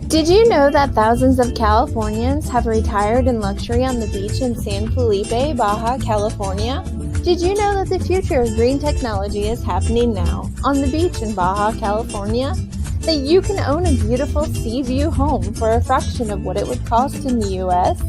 Did you know that thousands of Californians have retired in luxury on the beach in San Felipe, Baja California? Did you know that the future of green technology is happening now on the beach in Baja California? That you can own a beautiful sea view home for a fraction of what it would cost in the US?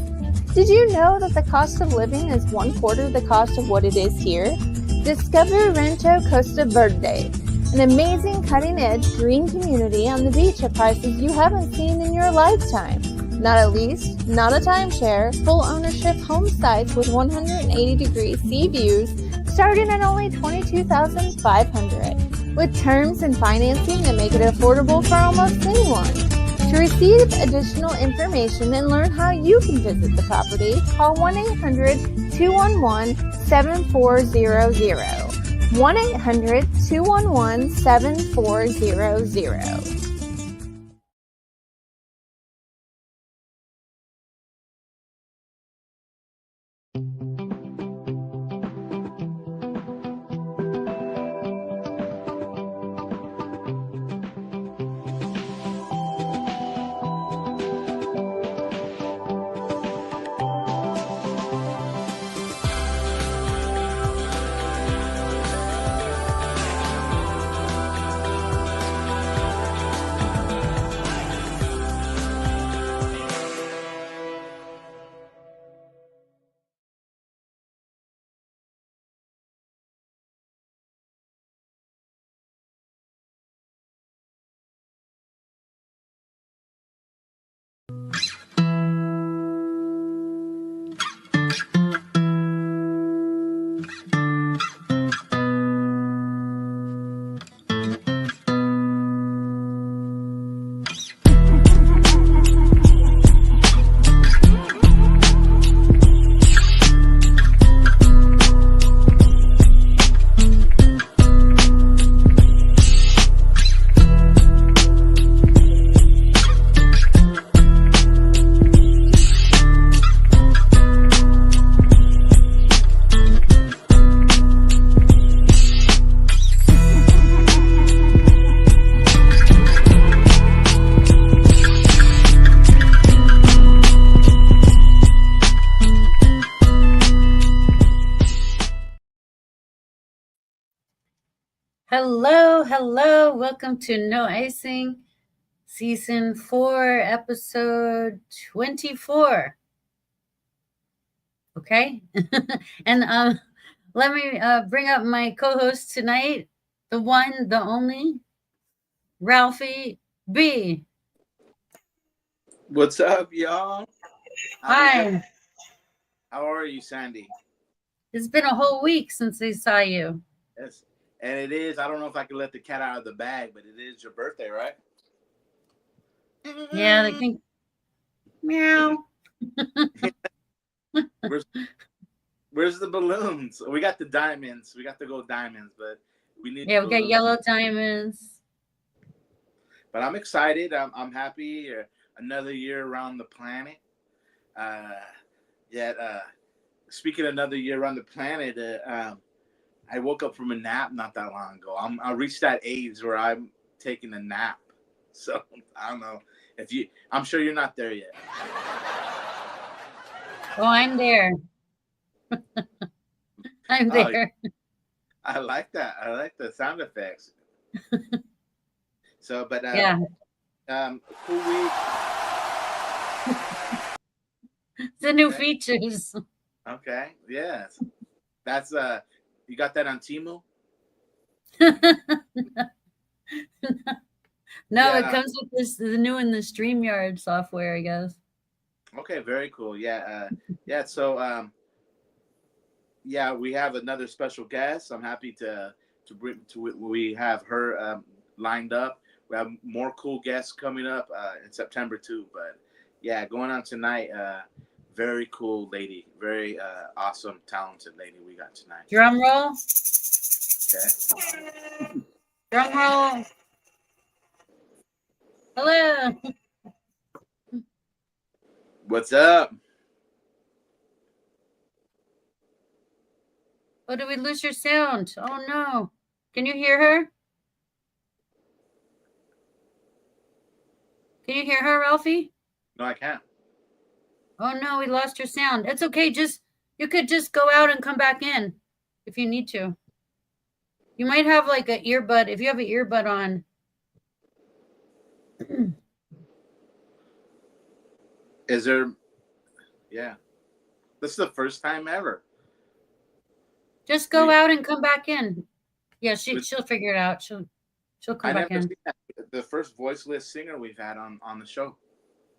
Did you know that the cost of living is 1/4 the cost of what it is here? Discover Rancho Costa Verde, an amazing cutting-edge green community on the beach at prices you haven't seen in your lifetime. Not a lease, not a timeshare, full ownership home sites with 180-degree sea views starting at only $22,500, with terms and financing that make it affordable for almost anyone. To receive additional information and learn how you can visit the property, call 1-800-211-7400. 1-800-211-7400. Hello. Welcome to No Icing, Season 4, Episode 24. Okay? And let me bring up my co-host tonight, the one, the only, Ralfie B. What's up, y'all? Hi. How are you, Sandie? It's been a whole week since I saw you. Yes. And it is, I don't know if I can let the cat out of the bag, but it is your birthday, right? Yeah, they think, meow. Where's the balloons? We got the diamonds. We got the gold diamonds, but we need. Yeah, we got yellow diamonds. But I'm excited. I'm happy. Another year around the planet. Speaking of another year around the planet, I woke up from a nap not that long ago. I reached that age where I'm taking a nap. So I don't know if you. I'm sure you're not there yet. Oh, I'm there. I'm there. I like that. I like the sound effects. So, but yeah. Cool week. The new features. Okay. Yes. That's you got that on Temu? No, it comes with the new in the StreamYard software, I guess. Okay, very cool. Yeah. So yeah, we have another special guest. I'm happy to bring to we have her lined up. We have more cool guests coming up in September too. But yeah, going on tonight. Very cool lady, very awesome, talented lady we got tonight. Drum roll. Okay. Drum roll. Hello. What's up? Oh, did we lose your sound? Oh no. Can you hear her? Can you hear her, Ralphie? No, I can't. Oh no, we lost your sound. It's okay. You could just go out and come back in if you need to. You might have like an earbud. If you have an earbud on. Is there? Yeah. This is the first time ever. Just go out and come back in. Yeah, she'll figure it out. She'll come back in. Seen that. The first voiceless singer we've had on the show.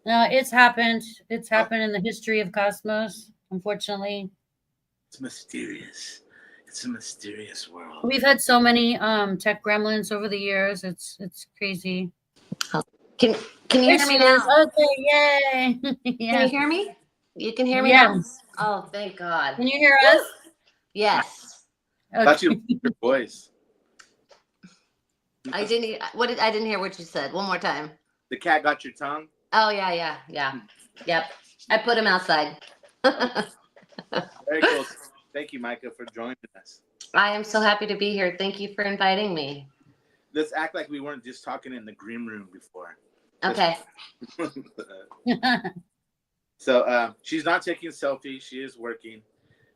It's happened. It's happened in the history of Cosmos, unfortunately. It's mysterious. It's a mysterious world. We've had so many tech gremlins over the years. It's crazy. Can you hear me now? Okay, yay. Yeah. Can you hear me? You can hear me Yes. now? Oh, thank God. Can you hear us? Yes. I thought you loved your voice. I didn't hear what you said. One more time. The cat got your tongue? Oh, yeah. Yep. I put him outside. Very cool. Thank you, Micah, for joining us. I am so happy to be here. Thank you for inviting me. Let's act like we weren't just talking in the green room before. Okay. So she's not taking selfies. She is working.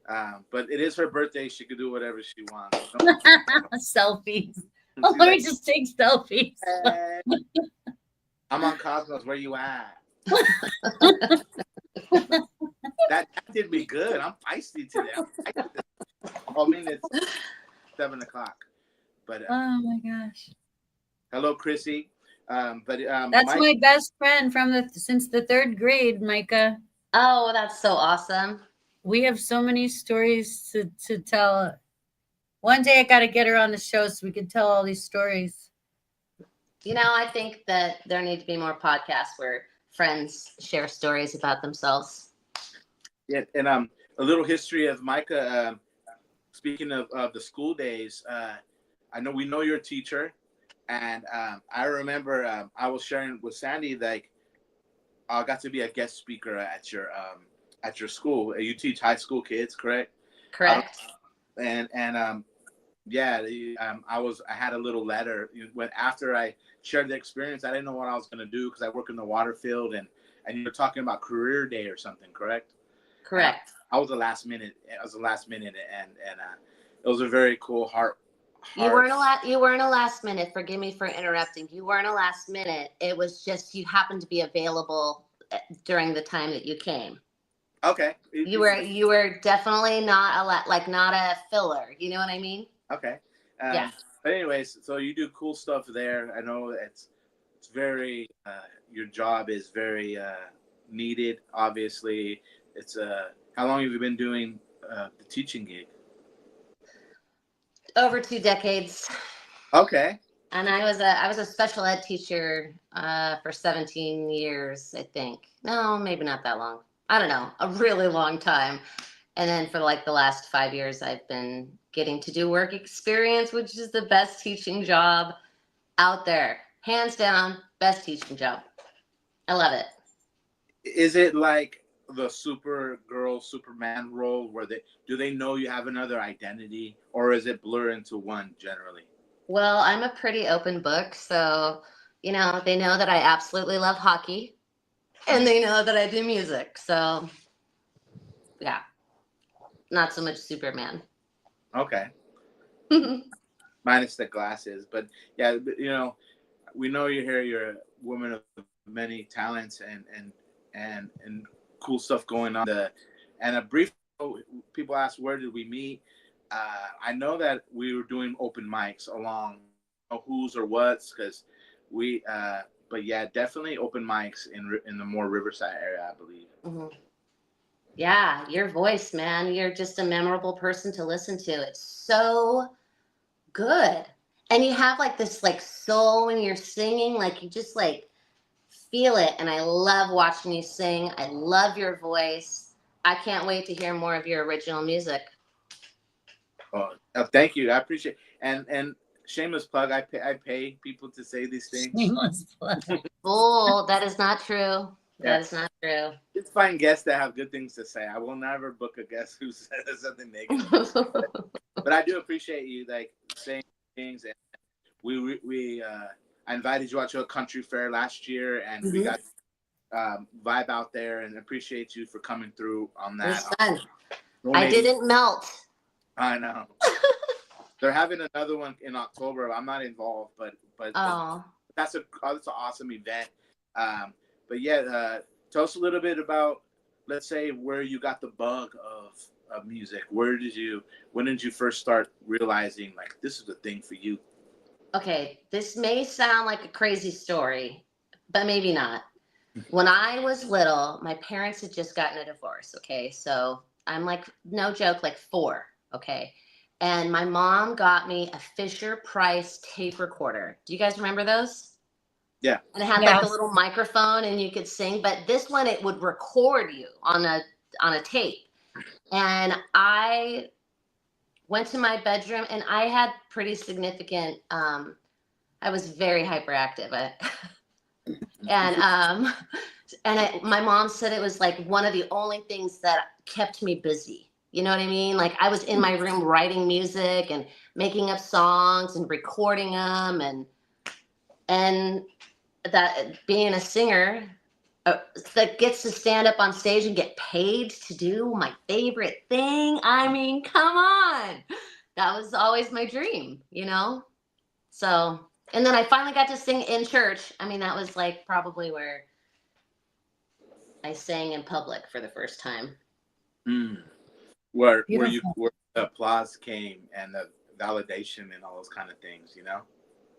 But it is her birthday. She could do whatever she wants. Selfies. Oh, let me just take selfies. Hey, I'm on Cosmos. Where you at? That did me good. I'm feisty today. I mean, it's 7:00. But Oh my gosh. hello, Chrissy. That's my best friend since the 3rd grade, Micah. Oh, that's so awesome. We have so many stories to tell. One day I got to get her on the show so we can tell all these stories. I think that there need to be more podcasts where friends share stories about themselves. Yeah, and a little history of Micah. Speaking of the school days, I know we know you're a teacher, and I remember I was sharing with Sandie, like I got to be a guest speaker at your school. You teach high school kids, correct? Correct. I had a little letter when after I shared the experience. I didn't know what I was going to do because I work in the water field, and you were talking about career day or something, correct? Correct. I was the last minute. And it was a very cool heart. You weren't a last minute. Forgive me for interrupting. You weren't a last minute. It was just you happened to be available during the time that you came. Okay. You were definitely not a filler. You know what I mean? Okay. Yeah. But anyways, so you do cool stuff there. I know it's very your job is very needed. Obviously, it's how long have you been doing the teaching gig? Over 2 decades. Okay. And I was a special ed teacher for 17 years, I think. No, maybe not that long. I don't know, a really long time. And then for like the last 5 years, I've been getting to do work experience, which is the best teaching job out there. Hands down, best teaching job. I love it. Is it like the Supergirl, Superman role where do they know you have another identity, or is it blur into one generally? Well, I'm a pretty open book, so they know that I absolutely love hockey, and they know that I do music. So, yeah, not so much Superman. Okay. Minus the glasses, but yeah, we know you're here. You're a woman of many talents and cool stuff going on. And a brief, people ask, where did we meet? I know that we were doing open mics along who's or what's because but yeah, definitely open mics in the more Riverside area, I believe. Mm-hmm. Yeah, your voice, man. You're just a memorable person to listen to. It's so good. And you have like this like soul when you're singing, like you just like feel it. And I love watching you sing. I love your voice. I can't wait to hear more of your original music. Oh, thank you. I appreciate it. And shameless plug, I pay people to say these things. Shameless plug. Oh, that is not true. Yeah. That is not true. Just find guests that have good things to say. I will never book a guest who says something negative. But I do appreciate you like saying things, and we I invited you out to a country fair last year, and we got vibe out there, and appreciate you for coming through on that. It was fun. I Donating. didn't melt. I know. They're having another one in October. I'm not involved, but that's an awesome event. But yeah, tell us a little bit about, let's say, where you got the bug of music. When did you first start realizing like this is the thing for you? Okay, this may sound like a crazy story, but maybe not. When I was little, my parents had just gotten a divorce. Okay, so I'm like, no joke, like 4. Okay. And my mom got me a Fisher Price tape recorder. Do you guys remember those? Yeah. And it had like a little microphone and you could sing, but this one, it would record you on a tape. And I went to my bedroom and I had pretty significant, I was very hyperactive. My mom said it was like one of the only things that kept me busy. You know what I mean? Like I was in my room writing music and making up songs and recording them, and that being a singer that gets to stand up on stage and get paid to do my favorite thing. I mean, come on. That was always my dream, you know? So, and then I finally got to sing in church. I mean, that was like probably where I sang in public for the first time. Where the applause came and the validation and all those kind of things, you know?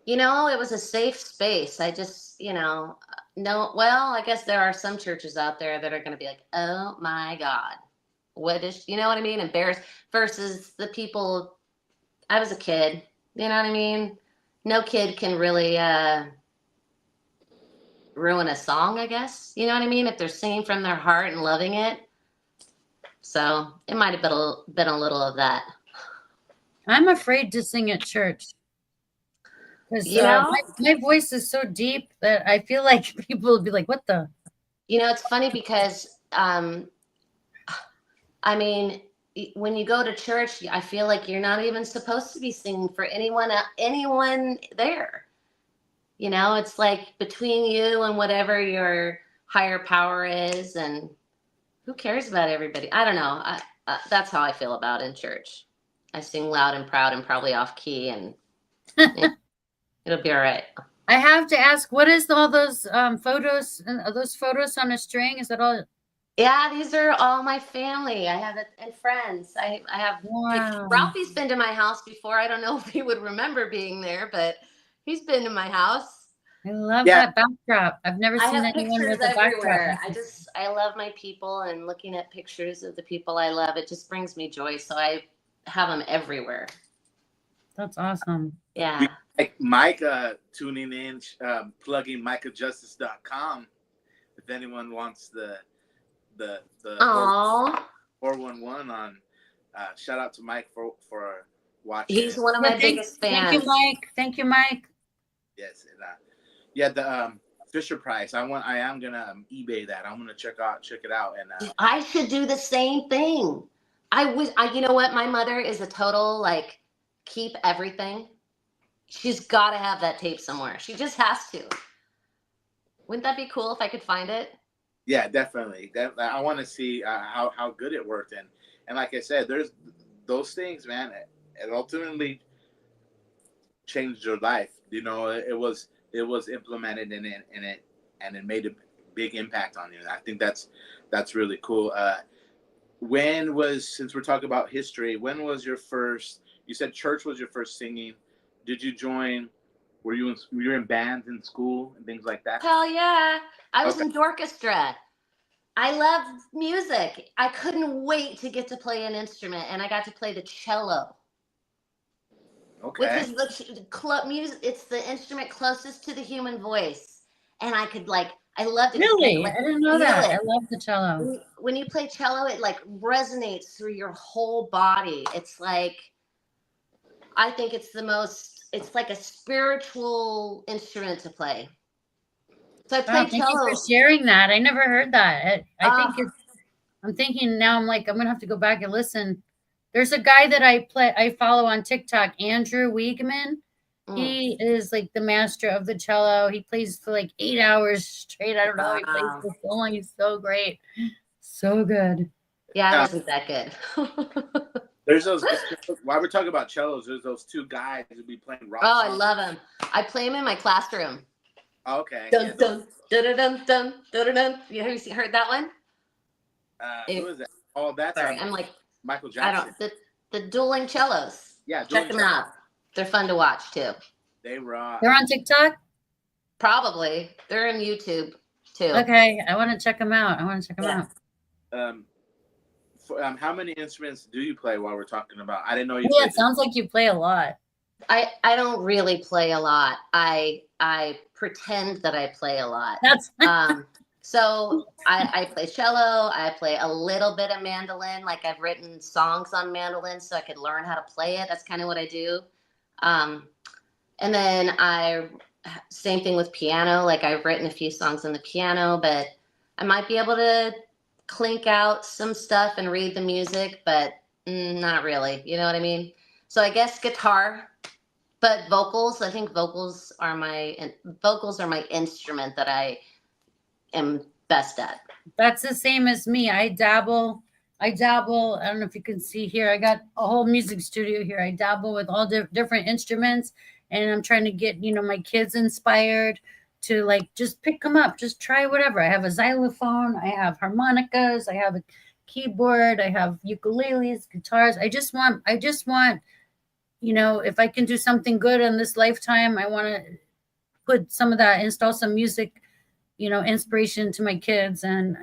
You know, it was a safe space. I just, I guess there are some churches out there that are going to be like, oh my God, you know what I mean? Embarrassed versus the people. I was a kid, you know what I mean? No kid can really ruin a song, I guess. You know what I mean? If they're singing from their heart and loving it. So it might have been a little of that. I'm afraid to sing at church. Because my voice is so deep that I feel like people will be like, what the? You know, it's funny because, I mean, when you go to church, I feel like you're not even supposed to be singing for anyone there. You know, it's like between you and whatever your higher power is, and who cares about everybody? I don't know. That's how I feel about in church. I sing loud and proud and probably off key, and it'll be all right. I have to ask, what is all those photos? Are those photos on a string? Is that all? Yeah, these are all my family. I have it and friends. I have. Wow. Ralphie's been to my house before. I don't know if he would remember being there, but he's been to my house. I love that backdrop. I've never seen anyone with a everywhere. backdrop. I love my people, and looking at pictures of the people I love, it just brings me joy. So I have them everywhere. That's awesome. Yeah. Like Micah tuning in, plugging MicahJustice.com. If anyone wants the 411 on, shout out to Mike for watching. He's one of my biggest fans. Thank you, Mike. Thank you, Mike. Yes, the Fisher Price. I am gonna eBay that. I'm gonna check it out, and I should do the same thing. You know what? My mother is a total like keep everything. She's got to have that tape somewhere. She just has to. Wouldn't that be cool if I could find it? Yeah, definitely. I want to see how good it worked, and like I said, there's those things, man. It ultimately changed your life. You know, it was implemented in it, and it made a big impact on you. I think that's really cool. Since we're talking about history, when was your first? You said church was your first singing. Did you join? Were you in bands in school and things like that? Hell yeah! I was in Dorchestra. I love music. I couldn't wait to get to play an instrument, and I got to play the cello. Okay. Which is the music. It's the instrument closest to the human voice, and I loved it. Really? I didn't know that. I love the cello. When you play cello, it like resonates through your whole body. It's like, I think it's like a spiritual instrument to play. So I played cello. Thank you for sharing that. I never heard that. I'm thinking now, I'm going to have to go back and listen. There's a guy that I follow on TikTok, Andrew Wiegman, He is like the master of the cello. He plays for like 8 hours straight. I don't know. He plays Wow. for so long. He's so great. So good. Yeah, I Yeah. wasn't that good. There's those. While we're talking about cellos, there's those two guys who be playing rock. Oh, I songs. love him. I play him in my classroom. Okay. Dun, Yeah, dun, dun, dun, dun, dun, dun, dun. You heard that one? who is that? Oh, that's Sorry, I'm like, Michael I Jackson. don't, the dueling cellos. Yeah, Check them out. They're fun to watch too. They rock. They're on TikTok? Probably. They're in YouTube too. Okay. I want to check them out. Yeah. How many instruments do you play while we're talking about? I didn't know you. Yeah, played it sounds like you play a lot. I don't really play a lot. I pretend that I play a lot. That's So I play cello. I play a little bit of mandolin. Like I've written songs on mandolin so I could learn how to play it. That's kind of what I do. And then same thing with piano. Like I've written a few songs on the piano, but I might be able to clink out some stuff and read the music, but not really. You know what I mean? So I guess guitar, but vocals. I think vocals are my instrument that I am best at. That's the same as me. I dabble. I don't know if you can see here. I got a whole music studio here. I dabble with all different instruments, and I'm trying to get, my kids inspired to like just pick them up, just try whatever. I have a xylophone, I have harmonicas, I have a keyboard, I have ukuleles, guitars. I just want, if I can do something good in this lifetime, I want to put some of that, install some music, inspiration to my kids. And,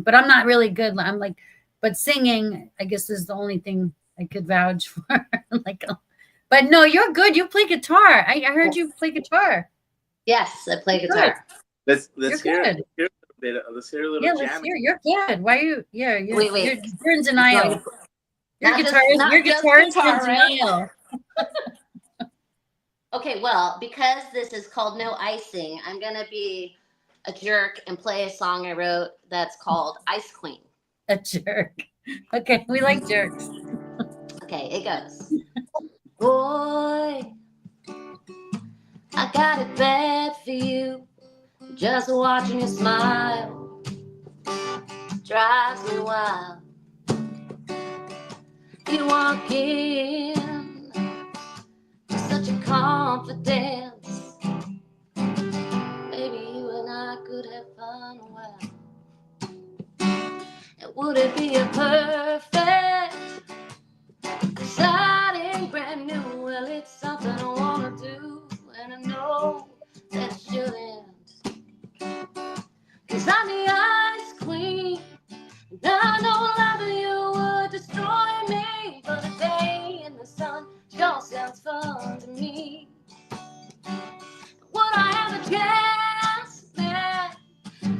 but I'm not really good. I'm like, but singing, I guess, is the only thing I could vouch for. But no, you're good. You play guitar. I heard you play guitar. Yes, I play guitar. Let's You're hear good. let's hear a little Yeah, jam. let's hear. You're good. Why are you? Yeah, Wait. You're in denial. Your Not just- guitarist. not Your just guitarist guitar, in right? denial. Okay, well, because this is called No Icing, I'm gonna be a jerk and play a song I wrote that's called Ice Queen. A jerk. Okay, we like jerks. Okay, it goes. Boy, I got it bad for you. Just watching you smile drives me wild. You walk in with such a confidence. Maybe you and I could have fun a while. And would it be a perfect, exciting, brand new? Well, it's something I want to do, and I know that it shouldn't. 'Cause I'm the ice queen, and I know loving you would destroy me. But a day in the sun sure sounds fun to me. Would I have a chance, man,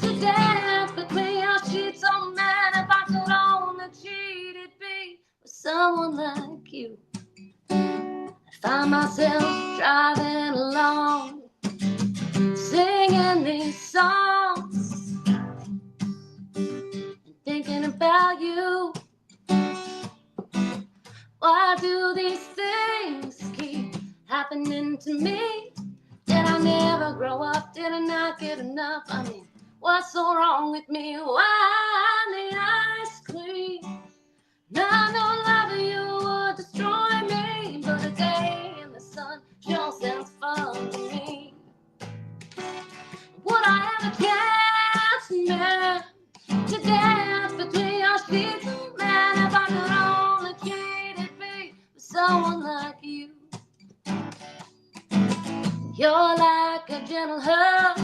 to dance between your sheets? Oh man, if I could only cheat, it'd be with someone like you. I find myself driving along, singing these songs and thinking about you. Why do these things keep happening to me? Did I never grow up? Did I not get enough? I mean, what's so wrong with me? Why I'm the ice queen? Now I know loving you would destroy me, but a day in the sun sure sounds fun to me. Would I have a chance, man, to dance between your sheets? Man, if I could only treat it be with someone like you. You're like a gentle hug.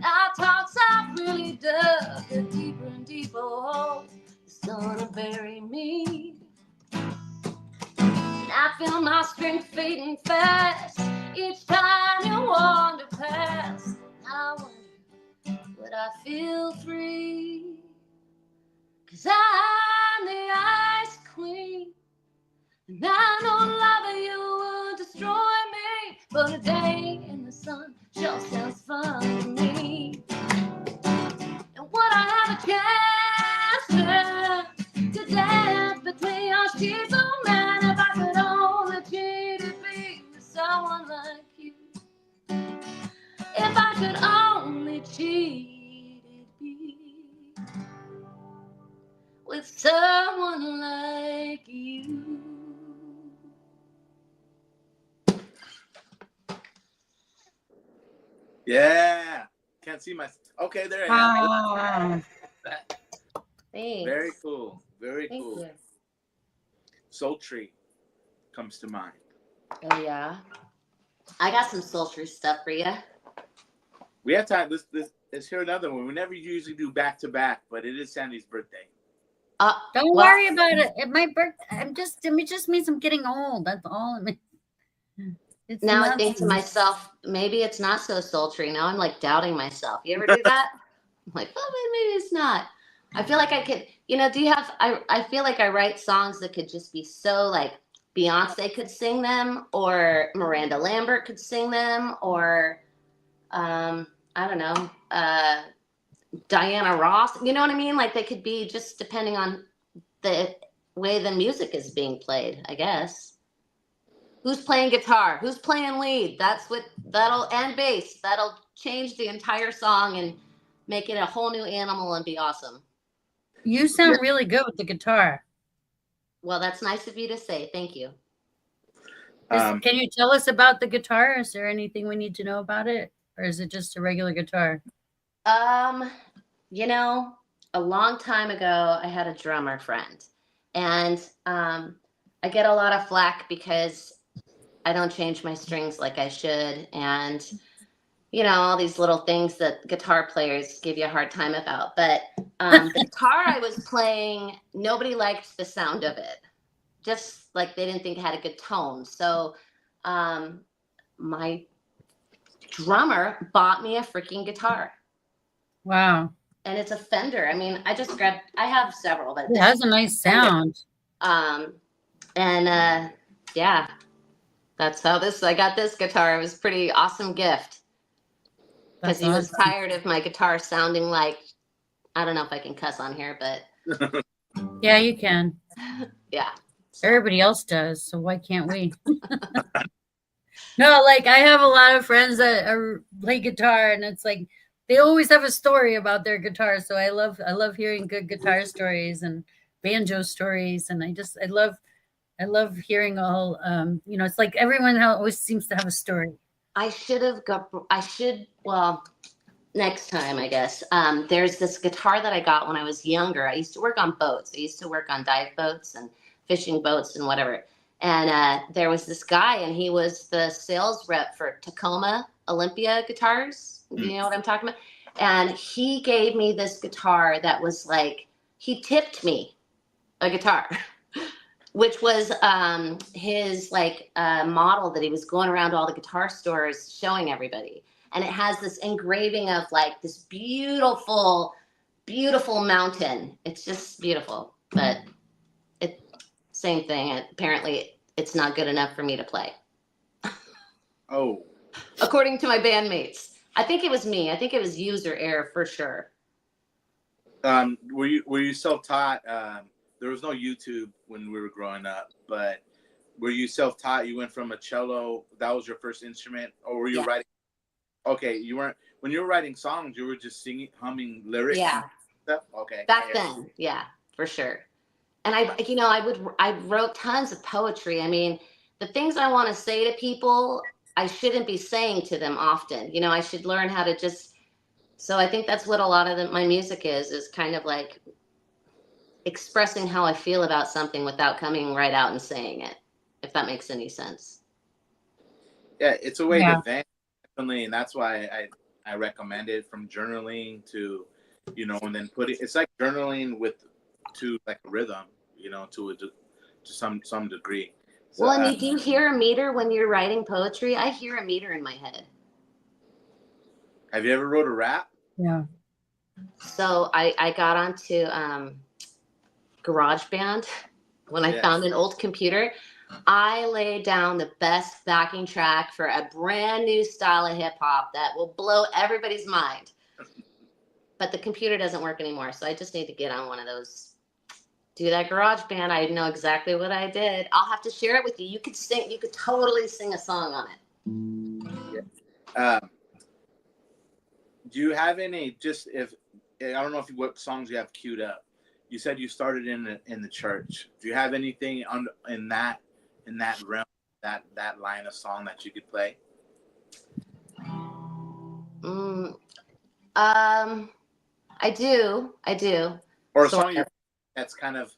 Our talks I've really dug a deeper and deeper hole. It's gonna bury me. And I feel my strength fading fast each time you wander past. I wonder, would I feel free? 'Cause I'm the ice queen, and I know loving you would destroy me, but a day in the sun sure sounds fun to me. And would I have a chance to dance between your sheets? Oh man, if I could only cheat, it'd be with someone could only cheated me with someone like you. Yeah. Can't see my. Okay, there I am. Thanks. Very cool. Very Thank cool. you. Sultry comes to mind. Oh yeah, I got some sultry stuff for you. We have time. Let's hear another one. We never usually do back to back, but it is Sandie's birthday. Don't worry about it. My birthday. It just means I'm getting old. That's all. It's now nothing. I think to myself, maybe it's not so sultry. Now I'm like doubting myself. You ever do that? I'm like, oh, maybe it's not. I feel like I could, do you have, I feel like I write songs that could just be so like Beyonce could sing them, or Miranda Lambert could sing them, or, I don't know, Diana Ross. You know what I mean? Like they could be just depending on the way the music is being played, I guess. Who's playing guitar? Who's playing lead? And bass. That'll change the entire song and make it a whole new animal and be awesome. You sound really good with the guitar. Well, that's nice of you to say. Thank you. Can you tell us about the guitar? Is there anything we need to know about it? Or is it just a regular guitar? A long time ago, I had a drummer friend. And I get a lot of flack because I don't change my strings like I should. And, all these little things that guitar players give you a hard time about. But the guitar I was playing, nobody liked the sound of it. Just like they didn't think it had a good tone. So my drummer bought me a freaking guitar. Wow. And it's a Fender. I mean, I have several, but it has a nice sound. Yeah, that's how I got this guitar. It was a pretty awesome gift. Because he was tired of my guitar sounding like, I don't know if I can cuss on here, but. Yeah, you can. Yeah. Everybody else does, so why can't we? No, like I have a lot of friends that play guitar, and it's like they always have a story about their guitar. So I love hearing good guitar stories and banjo stories, and I love hearing all. It's like everyone always seems to have a story. Well, next time, I guess. There's this guitar that I got when I was younger. I used to work on boats. I used to work on dive boats and fishing boats and whatever. And there was this guy, and he was the sales rep for Tacoma Olympia guitars. You know what I'm talking about? And he gave me this guitar that was like, he tipped me a guitar. Which was his model that he was going around to all the guitar stores showing everybody. And it has this engraving of like this beautiful, beautiful mountain. It's just beautiful, but same thing. Apparently it's not good enough for me to play. Oh. According to my bandmates. I think it was me. I think it was user error for sure. Were you self-taught? There was no YouTube when we were growing up, but were you self-taught? You went from a cello, that was your first instrument, or were you writing? Okay, you weren't. When you were writing songs, you were just singing, humming lyrics. Yeah. Stuff? Okay. Back then, yeah, for sure. And I wrote tons of poetry. I mean, the things I want to say to people, I shouldn't be saying to them often. I should learn how to just. So I think that's what a lot of my music is kind of like expressing how I feel about something without coming right out and saying it, if that makes any sense. Yeah, it's a way to vent, definitely, and that's why I recommend it, from journaling to, and then it's like journaling to like a rhythm, to some degree. So, well, and do you hear a meter when you're writing poetry? I hear a meter in my head. Have you ever wrote a rap? Yeah. So I got onto GarageBand when I found an old computer. I laid down the best backing track for a brand new style of hip hop that will blow everybody's mind. But the computer doesn't work anymore, so I just need to get on one of those. Do that GarageBand. I know exactly what I did. I'll have to share it with you. You could totally sing a song on it. Yeah. Do you have any? Just if I don't know what songs you have queued up. You said you started in the church. Do you have anything in that realm, that line of song that you could play? I do. Or a song that's kind of,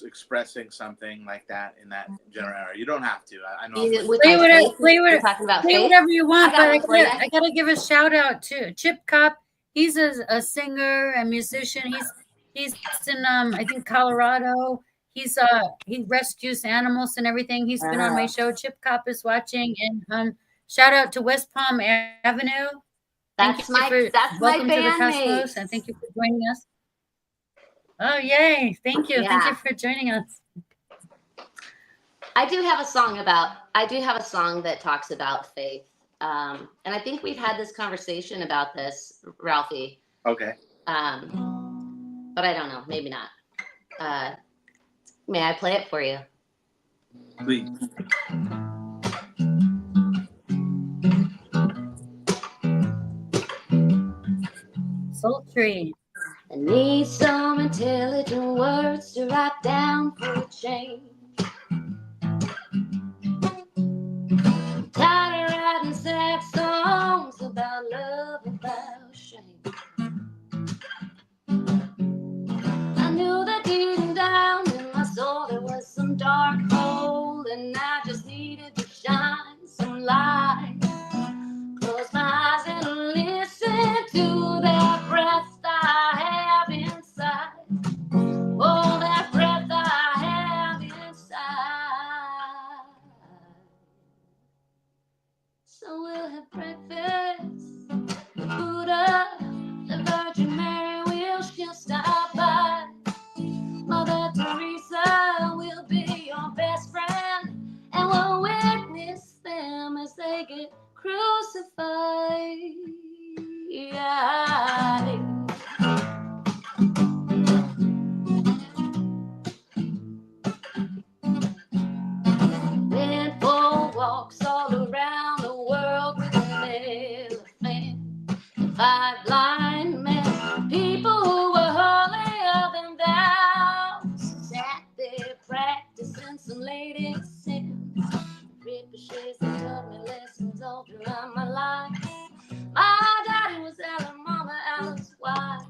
expressing something like that in that general area. You don't have to. I know. Play whatever you want, but I gotta give a shout out to Chip Cop. He's a singer and musician. He's in I think Colorado. He rescues animals and everything. He's been on my show. Chip Cop is watching, and shout out to West Palm Avenue. That's my bandmate. And thank you for joining us. Oh, yay. Thank you. Yeah. Thank you for joining us. I do have a song that talks about faith. And I think we've had this conversation about this, Ralfie. Okay. But I don't know. Maybe not. May I play it for you? Please. Sultry. I need some intelligent words to write down for a change. I'm tired of writing sad songs about love, about shame. I knew that deep down in my soul there was some dark hole, and I just needed to shine some light. Close my eyes and listen to that breath I have inside. Oh, that breath I have inside. So we'll have breakfast with Buddha, the Virgin Mary she'll stop by. Mother Teresa will be your best friend, and we'll witness them as they get crucified. Went for walks all around the world with an elephant, 5 blind men, people who were holier than thou, sat there practicing some lady sins. Ricochets that taught me lessons all throughout my life. My daddy was Alan, mama Alice White.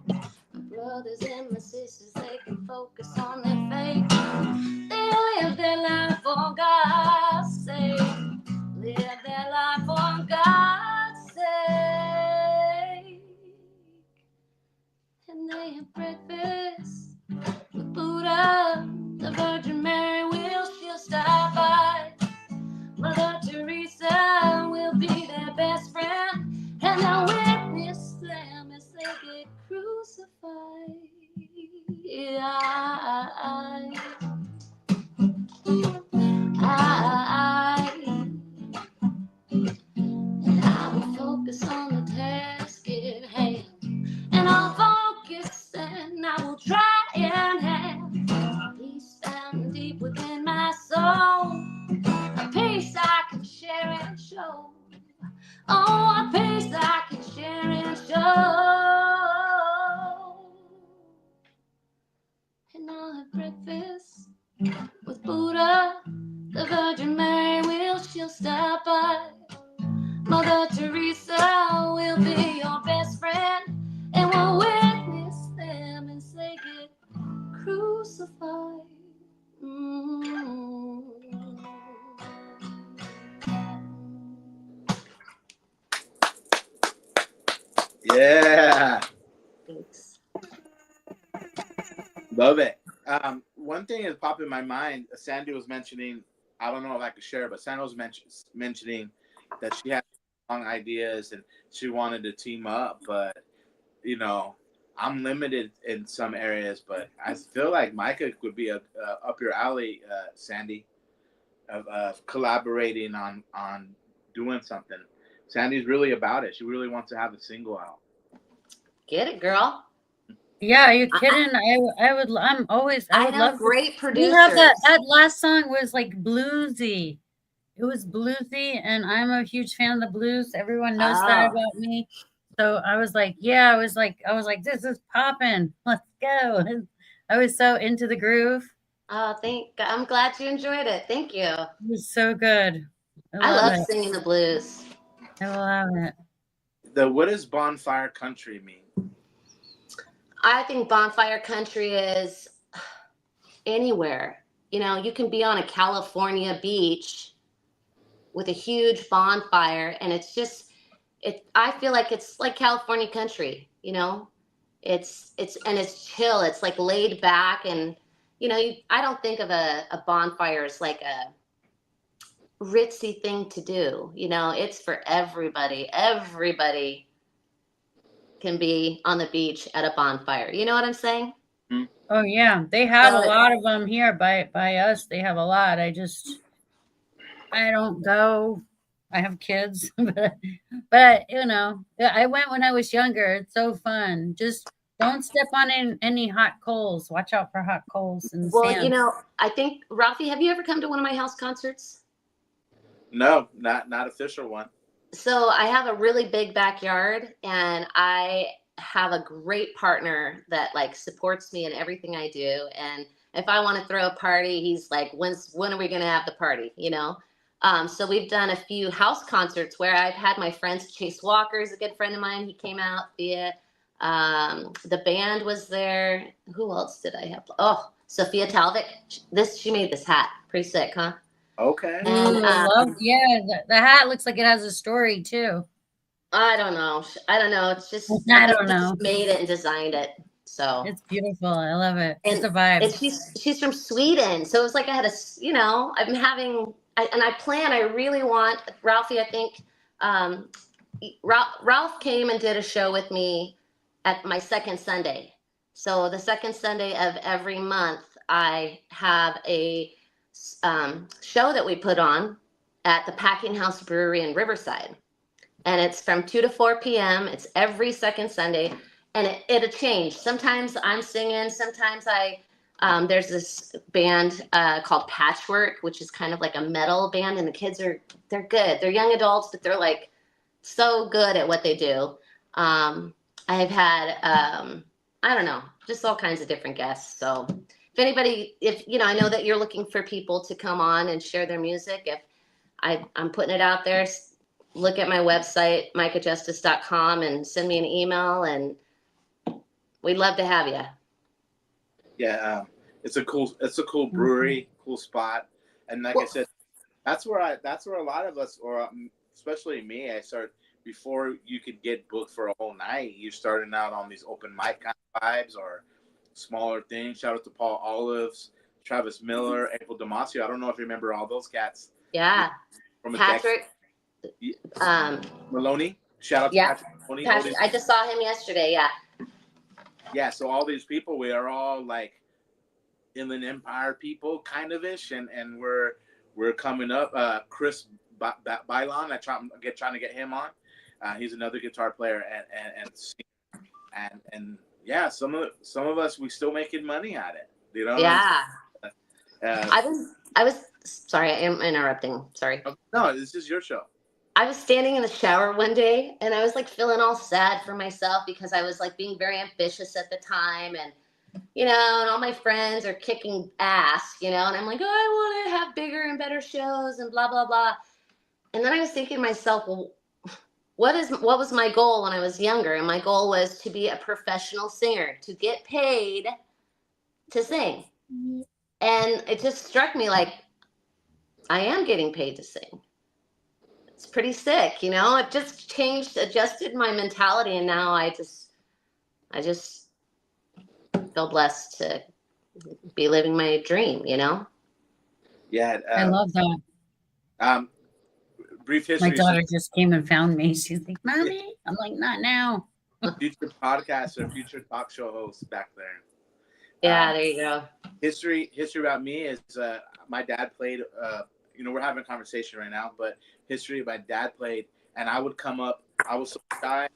My brothers and my sisters, they can focus on their faith. They live their life for God's sake. Live their life for God's sake. And they have breakfast with Buddha, the Virgin Mary she'll stop by. Mother Teresa will be their best friend, and they'll witness them as they get crucified. And I will focus on the task at hand, and I'll focus and I will try and have peace found deep within my soul. A peace I can share and show. Oh, a peace I can share and show. And I'll have breakfast with Buddha, the Virgin Mary she'll stop by. Mother Teresa will be your best friend, and we'll witness them as they get crucified. Yeah. Thanks. Love it. One thing is popping in my mind. Sandie was mentioning, I don't know if I could share, but Sandie was mentioning that she had long ideas and she wanted to team up, but I'm limited in some areas, but I feel like Micah would be up your alley, Sandie, of collaborating on doing something. Sandie's really about it. She really wants to have a single out. Get it, girl. Yeah, are you kidding? I would love great producers. You have that last song was like bluesy. It was bluesy, and I'm a huge fan of the blues. Everyone knows that about me. So I was like, I was like, this is popping. Let's go. And I was so into the groove. Oh, I'm glad you enjoyed it. Thank you. It was so good. I I love love it. singing the blues. I love it. What does bonfire country mean? I think bonfire country is anywhere. You know, you can be on a California beach with a huge bonfire, and it's just I feel like it's like California country, you know. It's chill. It's like laid back, and you know, I don't think of a bonfire as like a ritzy thing to do. You know, it's for everybody. Everybody can be on the beach at a bonfire. You know what I'm saying? Oh yeah, they have a So lot of them here by us. They have a lot. I don't go. I have kids, but you know, I went when I was younger. It's so fun. Just don't step on any hot coals. Watch out for hot coals in the well, you sand. know, I think Ralphie, have you ever come to one of my house concerts? No, not official one. So I have a really big backyard, and I have a great partner that like supports me in everything I do. And if I want to throw a party, he's like, when are we going to have the party? You know? So we've done a few house concerts where I've had my friends. Chase Walker is a good friend of mine. He came out via, the band was there. Who else did I have? Oh, Sophia Talvik. She made this hat. Pretty sick, huh? Okay. And Ooh, I love. Yeah, the hat looks like it has a story too. I don't know. I don't know. It's just, I I think don't she know. just made it and designed it. So, It's beautiful. I love it. It's and a vibe. she's from Sweden. So it was like I had you know, I really want Ralphie. I think Ralph came and did a show with me at my second Sunday. So the second Sunday of every month, I have a show that we put on at the Packing House Brewery in Riverside. And it's from 2 to 4 p.m. It's every second Sunday, and it'll change. Sometimes I'm singing. Sometimes there's this band called Patchwork, which is kind of like a metal band, and the kids they're good. They're young adults, but they're like so good at what they do. I've had I don't know, just all kinds of different guests. So if you know, I know that you're looking for people to come on and share their music. If I'm putting it out there, look at my website, micahjustice.com, and send me an email, and we'd love to have you. Yeah, it's a cool brewery, cool spot, and like I said, that's where a lot of us, or especially me, I start before you could get booked for a whole night. You're starting out on these open mic kind of vibes or smaller things. Shout out to Paul Olives, Travis Miller, April Damasio. I don't know if you remember all those cats. Yeah, From Patrick. Maloney. Shout out to Yeah, Patrick Maloney. Patrick. I just saw him yesterday. Yeah. Yeah, so all these people, we are all like Inland Empire people, kind of ish, and we're coming up. Chris Bailon, trying to get him on. He's another guitar player and yeah, some of us, we still making money at it. You know? Yeah. I was sorry, I am interrupting. Sorry. No, this is your show. I was standing in the shower one day, and I was like feeling all sad for myself because I was like being very ambitious at the time, and you know, and all my friends are kicking ass, you know, and I'm like, oh, I want to have bigger and better shows and blah blah blah. And then I was thinking to myself, well, what was my goal when I was younger? And my goal was to be a professional singer, to get paid to sing. And it just struck me like I am getting paid to sing. It's pretty sick, you know. It just adjusted my mentality, and now I just feel blessed to be living my dream, you know. Yeah, I love that. Brief history. My daughter just came and found me. She's like, "Mommy," I'm like, "Not now." Future podcaster, future talk show host back there. Yeah, there you go. History about me is my dad played. You know, we're having a conversation right now, but history. My dad played, and I would come up. I was so shy.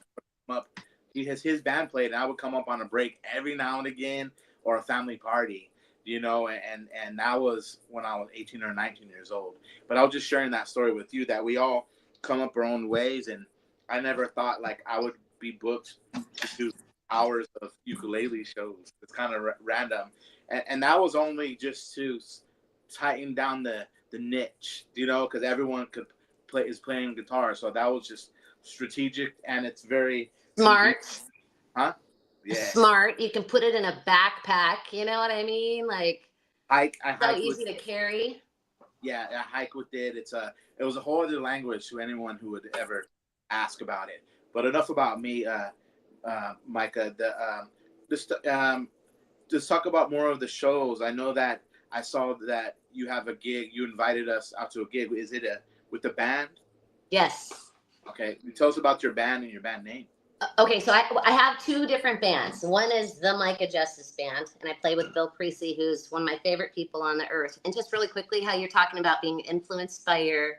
Come up. His band played, and I would come up on a break every now and again, or a family party. You know, and that was when I was 18 or 19 years old. But I was just sharing that story with you, that we all come up our own ways, and I never thought like I would be booked to do hours of ukulele shows. It's kind of random, and that was only just to tighten down the niche, because everyone is playing guitar. So that was just strategic, and it's very Smart. Huh? Yeah. Smart. You can put it in a backpack. You know what I mean? Like, I so hike easy with, to carry. yeah, I hike with it. It was a whole other language to anyone who would ever ask about it. But enough about me, Micah. Just talk about more of the shows. I know that I saw that you have a gig. You invited us out to a gig. Is it with the band? Yes. Okay. Tell us about your band and your band name. Okay, so I have two different bands. One is the Micah Justice Band, and I play with Bill Creasy, who's one of my favorite people on the earth. And just really quickly, how you're talking about being influenced by your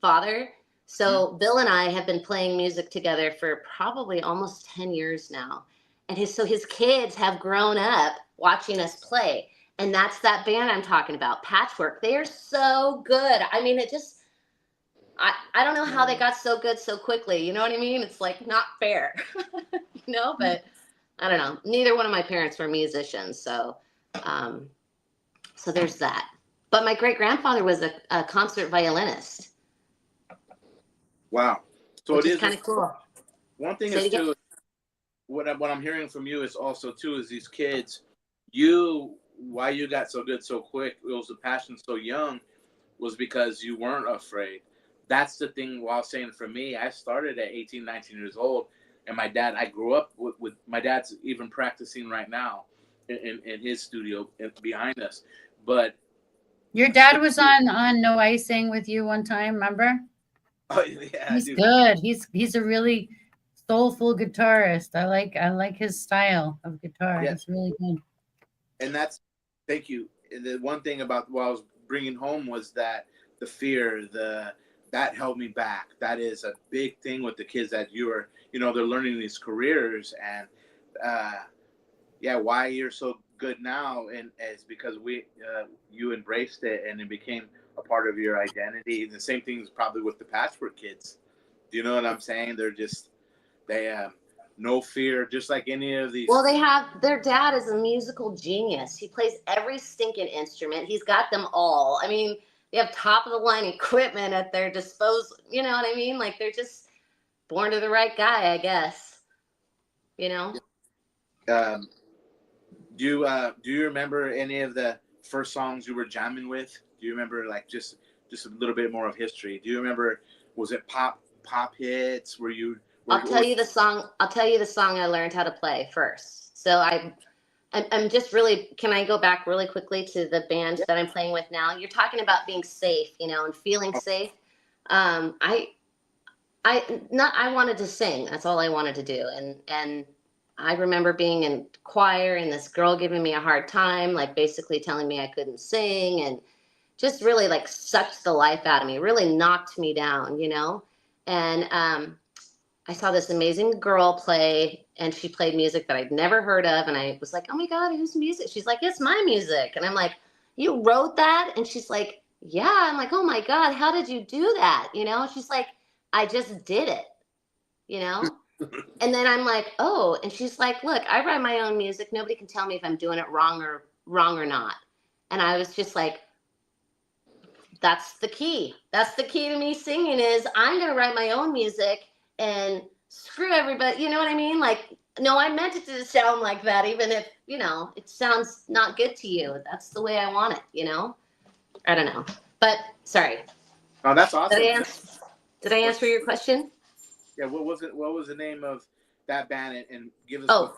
father. So Bill and I have been playing music together for probably almost 10 years now. And his kids have grown up watching us play. And that's that band I'm talking about, Patchwork. They are so good. I mean, I don't know how they got so good so quickly. You know what I mean? It's like not fair, but I don't know. Neither one of my parents were musicians. So there's that. But my great grandfather was a concert violinist. Wow. So which it is is kind of cool. One thing So is too, what I'm hearing from you is also too, is these kids, why you got so good so quick, it was a passion so young, was because you weren't afraid. That's the thing. While saying for me, I started at 18, 19 years old, and I grew up with my dad's even practicing right now in his studio behind us. But your dad was on No Icing with you one time, remember? oh yeah, He's good. He's a really soulful guitarist. I like his style of guitar. Yeah. It's really good. And thank you. The one thing about what I was bringing home was that the fear, that held me back. That is a big thing with the kids that they're learning these careers, and why you're so good now, and it's because you embraced it and it became a part of your identity. And the same thing is probably with the Patchwork kids. Do you know what I'm saying? They have no fear, just like any of these. Well, their dad is a musical genius. He plays every stinking instrument. He's got them all. I mean, they have top of the line equipment at their disposal. You know what I mean? Like, they're just born to the right guy, I guess. Do you remember any of the first songs you were jamming with? Do you remember just a little bit more of history? Do you remember, was it pop hits? I'll tell you the song I learned how to play first. So I'm just really, can I go back really quickly to the band that I'm playing with now? You're talking about being safe, and feeling safe. I wanted to sing. That's all I wanted to do. And I remember being in choir and this girl giving me a hard time, like basically telling me I couldn't sing, and just really like sucked the life out of me, really knocked me down, And I saw this amazing girl play, and she played music that I'd never heard of. And I was like, oh my God, whose music? She's like, it's my music. And I'm like, you wrote that? And she's like, yeah. I'm like, oh my God, how did you do that? She's like, I just did it, And then I'm like, oh, and she's like, look, I write my own music. Nobody can tell me if I'm doing it wrong or not. And I was just like, that's the key. That's the key to me singing is I'm going to write my own music and screw everybody. You know what I mean? Like, no, I meant it to sound like that, even if, it sounds not good to you. That's the way I want it, I don't know. But sorry. Oh, that's awesome. Did I answer your question? Yeah. What was the name of that band, and give us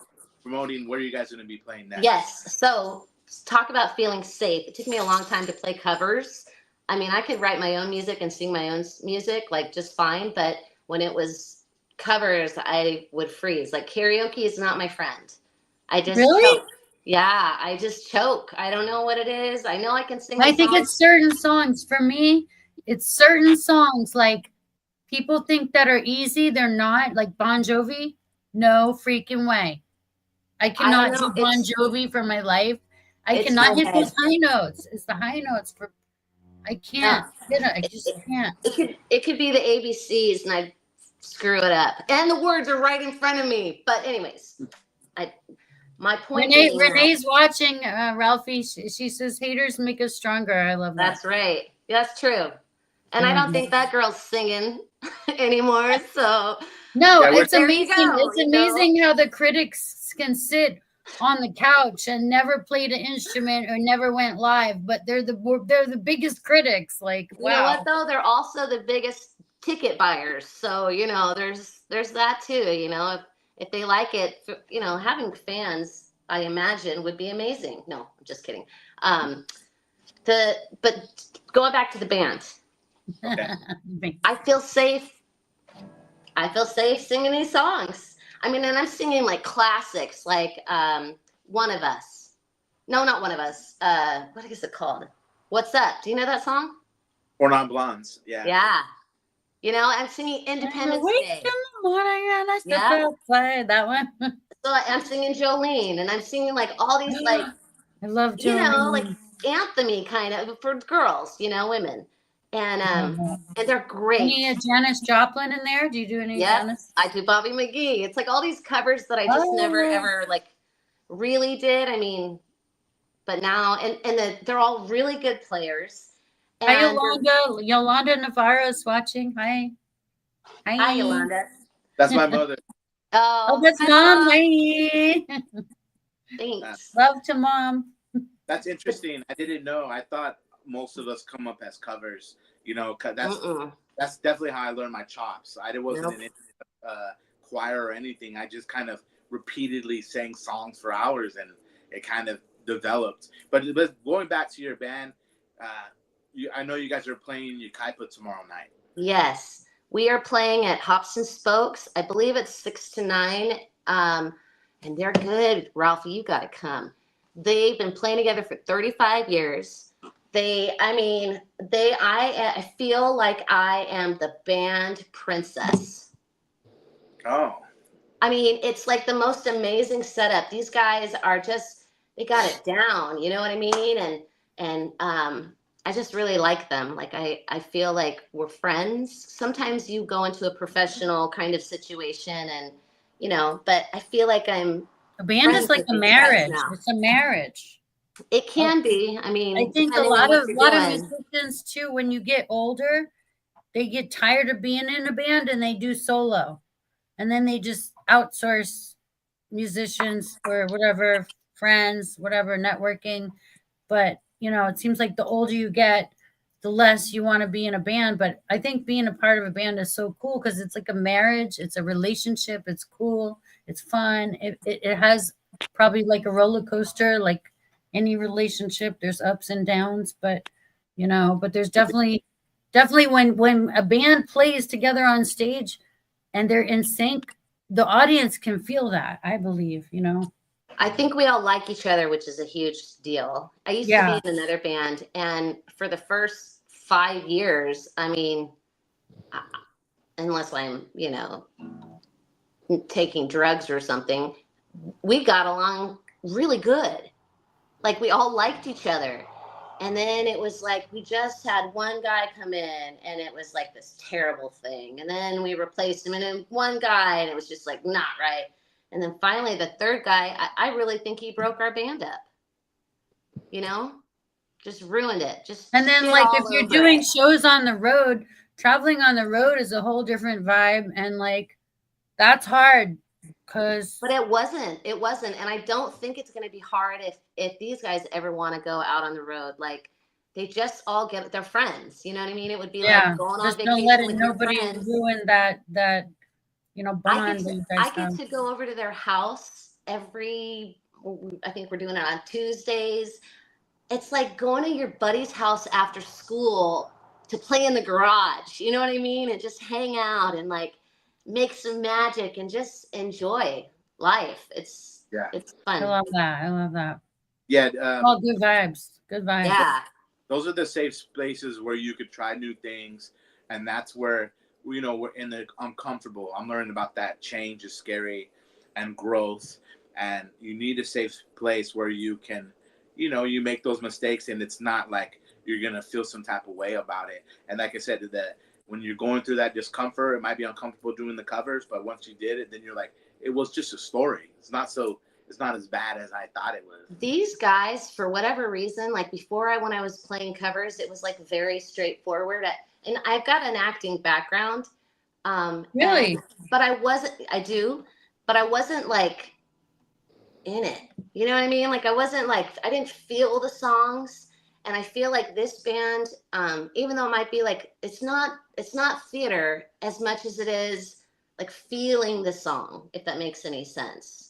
promoting where you guys are going to be playing next? Yes. So talk about feeling safe. It took me a long time to play covers. I mean, I could write my own music and sing my own music like just fine. But when it was covers, I would freeze. Like, karaoke is not my friend. I just choke. Yeah, I just choke. I don't know what it is. I know I can sing. I think it's certain songs. For me, it's certain songs. Like, people think that are easy. They're not. Like Bon Jovi. No freaking way. I cannot do Bon Jovi for my life. I cannot hit those high notes. It's the high notes for. I can't. I just can't. It could be the ABCs, and I screw it up. And the words are right in front of me. But anyways, my point Renee's watching, Ralphie. She says haters make us stronger. I love that. That's right. That's true. And I don't think that girl's singing anymore. So no, Yeah, it's amazing. It's amazing how the critics can sit on the couch and never played an instrument or never went live, but they're the biggest critics. Like, wow. You know what though? They're also the biggest ticket buyers. So, you know, there's that too. You know, if they like it, you know, having fans, I imagine, would be amazing. No, I'm just kidding. But going back to the band, Okay. I feel safe singing these songs. I mean, and I'm singing like classics, like One of Us. No, not One of Us. What is it called? What's Up? Do you know that song? Or Non Blondes. Yeah. Yeah. You know, I'm singing Independence Day. In the morning and I step outside. That one. So I'm singing Jolene, and I'm singing like all these like I love Jolene. You know, like anthem-y kind of for girls, you know, women. And they're great. Any Janis Joplin in there? Do you do any Janis? I do Bobby McGee. It's like all these covers that I just never ever like really did. I mean, but now they're all really good players. And Hi, Yolanda Navarro's watching. Hi. Hi, Yolanda. That's my mother. Oh, that's Mom. Hi. Thanks. Love to Mom. That's interesting. I didn't know. I thought most of us come up as covers. You know, that's definitely how I learned my chops. I wasn't in choir or anything. I just kind of repeatedly sang songs for hours, and it kind of developed. But going back to your band, I know you guys are playing Yucaipa tomorrow night. Yes, we are playing at Hops and Spokes. I believe it's 6 to 9, and they're good. Ralphie, you got to come. They've been playing together for 35 years. I feel like I am the band princess. Oh. I mean, it's like the most amazing setup. These guys are they got it down. You know what I mean? And I just really like them. Like, I feel like we're friends. Sometimes you go into a professional kind of situation and, you know, but I feel like a band is like a marriage. It's a marriage. It can be. I mean, I think a lot of musicians too, when you get older, they get tired of being in a band and they do solo. And then they just outsource musicians for whatever, friends, whatever, networking. But, you know, it seems like the older you get, the less you want to be in a band. But I think being a part of a band is so cool because it's like a marriage. It's a relationship. It's cool. It's fun. It has probably like a roller coaster, like any relationship. There's ups and downs, but, you know, but there's definitely when a band plays together on stage and they're in sync, the audience can feel that, I believe, you know. I think we all like each other, which is a huge deal. I used to be in another band, and for the first 5 years, I mean, unless I'm, you know, taking drugs or something, we got along really good. Like, we all liked each other. And then it was like we just had one guy come in and it was like this terrible thing. And then we replaced him and then one guy and it was just like not right. And then finally the third guy, I really think he broke our band up. You know? Just ruined it. And then like if you're doing shows on the road, traveling on the road is a whole different vibe. And like that's hard. But it wasn't. And I don't think it's going to be hard if these guys ever want to go out on the road. Like they just all they're friends. You know what I mean? It would be like going on vacation. Don't let nobody ruin that, you know, bond. I get to go over to their house I think we're doing it on Tuesdays. It's like going to your buddy's house after school to play in the garage. You know what I mean? And just hang out and like make some magic and just enjoy life. It's fun. I love that. Yeah. All good vibes. Yeah. Those are the safe spaces where you could try new things. And that's where, you know, we're in the uncomfortable. I'm learning about that. Change is scary and growth. And you need a safe place where you can, you know, you make those mistakes and it's not like you're going to feel some type of way about it. And like I said, when you're going through that discomfort, it might be uncomfortable doing the covers, but once you did it, then you're like, it was just a story. It's not as bad as I thought it was. These guys, for whatever reason, like before when I was playing covers, it was like very straightforward. And I've got an acting background. Really? But I wasn't like in it. You know what I mean? Like I didn't feel the songs. And I feel like this band, even though it might be like, it's not theater as much as it is like feeling the song, if that makes any sense.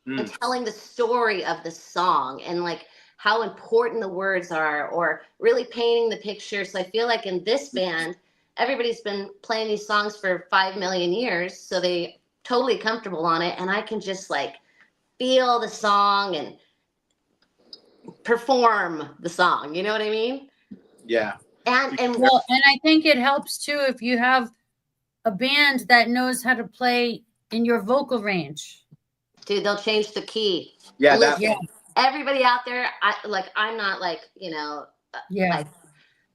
And telling the story of the song and like how important the words are, or really painting the picture. So I feel like in this band, everybody's been playing these songs for 5 million years. So they totally comfortable on it. And I can just like feel the song and perform the song, you know what I mean? Yeah. And I think it helps too if you have a band that knows how to play in your vocal range. Dude, they'll change the key. Yeah, Listen, everybody out there, I'm not like, like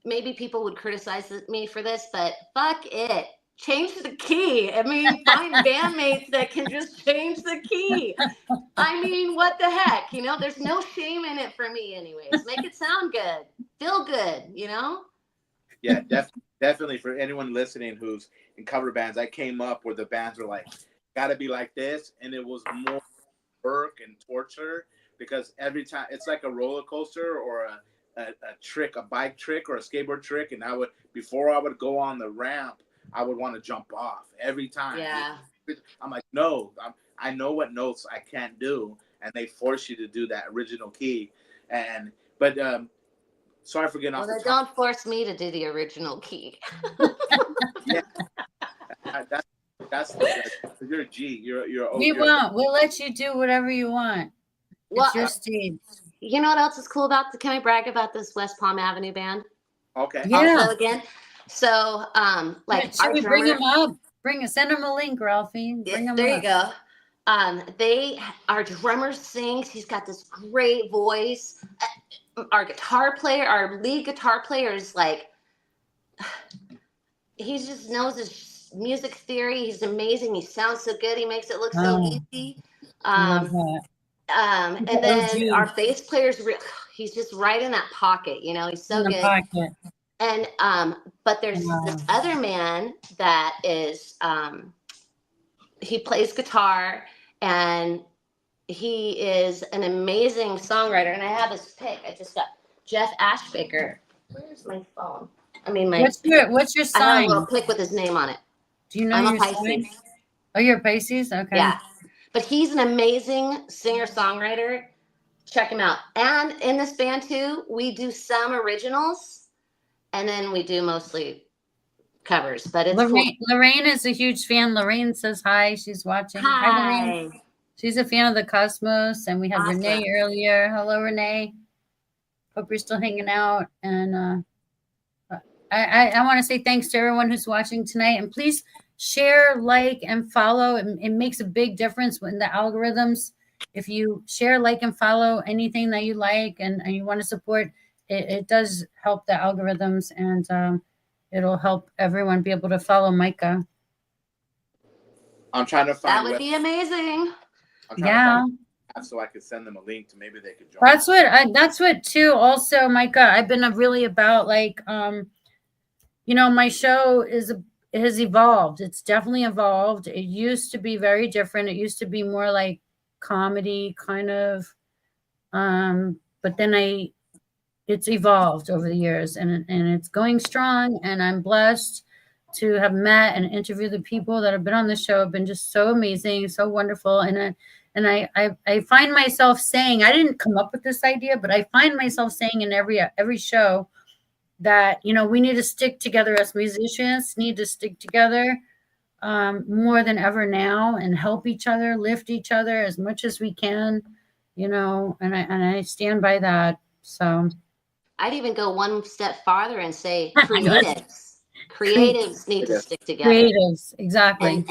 maybe people would criticize me for this, but fuck it. Change the key. I mean, find bandmates that can just change the key. I mean, what the heck? There's no shame in it for me anyways. Make it sound good. Feel good, Yeah, definitely for anyone listening who's in cover bands, I came up where the bands were like, gotta be like this. And it was more work and torture because every time it's like a roller coaster or a trick, a bike trick or a skateboard trick. And before I would go on the ramp, I would want to jump off every time. Yeah. I'm like, no, I know what notes I can't do. And they force you to do that original key. But sorry for getting off the topic. Don't force me to do the original key. Yeah. That's you're a G. We won't. We'll let you do whatever you want. It's your stage. You know what else is cool about can I brag about this West Palm Avenue band? Okay. Yeah. Also again. So should we bring them up? Send them a link, Ralfie. Bring them there up. You go. Our drummer sings. He's got this great voice. Our lead guitar player is like, he just knows his music theory. He's amazing. He sounds so good. He makes it look so easy. And then our bass player's he's just right in that pocket. He's so good. Pocket. And but there's this other man that is he plays guitar and he is an amazing songwriter. And I have his pick. I just got Jeff Ashbaker. Where's my phone? What's your sign? I have a little pick with his name on it. Do you know I'm your sign? Oh, you're a Pisces? Okay. Yeah. But he's an amazing singer-songwriter. Check him out. And in this band too, we do some originals. And then we do mostly covers, but it's Lorraine, cool. Lorraine is a huge fan. Lorraine says hi. She's watching. Hi. Lorraine. She's a fan of the Cosmos. And we had Renee earlier. Hello, Renee. Hope you're still hanging out. And I want to say thanks to everyone who's watching tonight. And please share, like, and follow. It makes a big difference when the algorithms, if you share, like, and follow anything that you like and you want to support, it does help the algorithms, and it'll help everyone be able to follow Micah. I'm trying to find that would be amazing. Yeah. So I could send them a link to maybe they could join. That's what too. Also, Micah, I've been really about like, my show has evolved. It's definitely evolved. It used to be very different. It used to be more like comedy kind of, but then it's evolved over the years and it's going strong, and I'm blessed to have met and interviewed the people that have been on the show. Have been just so amazing, so wonderful. And I find myself saying, I didn't come up with this idea, but I find myself saying in every show that, we need to stick together as musicians, need to stick together more than ever now and help each other, lift each other as much as we can, and I stand by that. So I'd even go one step farther and say creatives need to stick together. Creatives, exactly.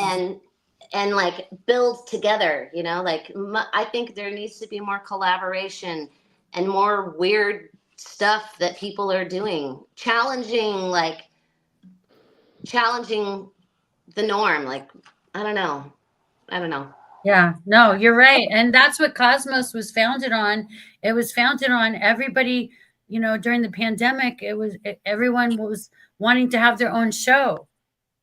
And like build together, I think there needs to be more collaboration and more weird stuff that people are doing, challenging, like challenging the norm. Like, I don't know. Yeah, no, you're right. And that's what Cosmos was founded on. It was founded on everybody, during the pandemic, everyone was wanting to have their own show,